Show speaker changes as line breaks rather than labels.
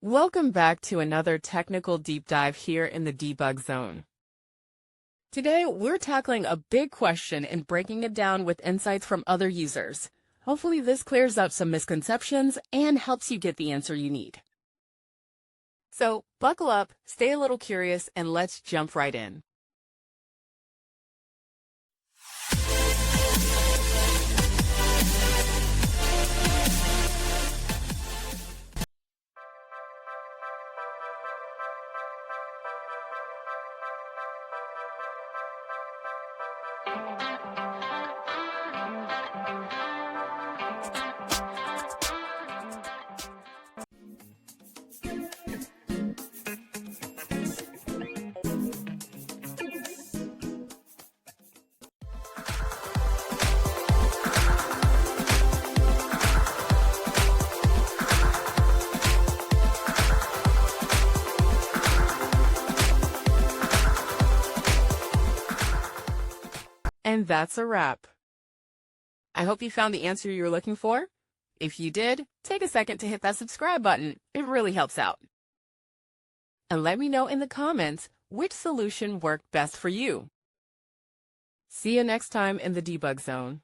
Welcome back to another technical deep dive here in the debug zone. Today, we're tackling a big question and breaking it down with insights from other users. Hopefully this clears up some misconceptions and helps you get the answer you need. So buckle up, stay a little curious, and let's jump right in. And that's a wrap. I hope you found the answer you were looking for. If you did, take a second to hit that subscribe button. It really helps out. And let me know in the comments which solution worked best for you. See you next time in the debug zone.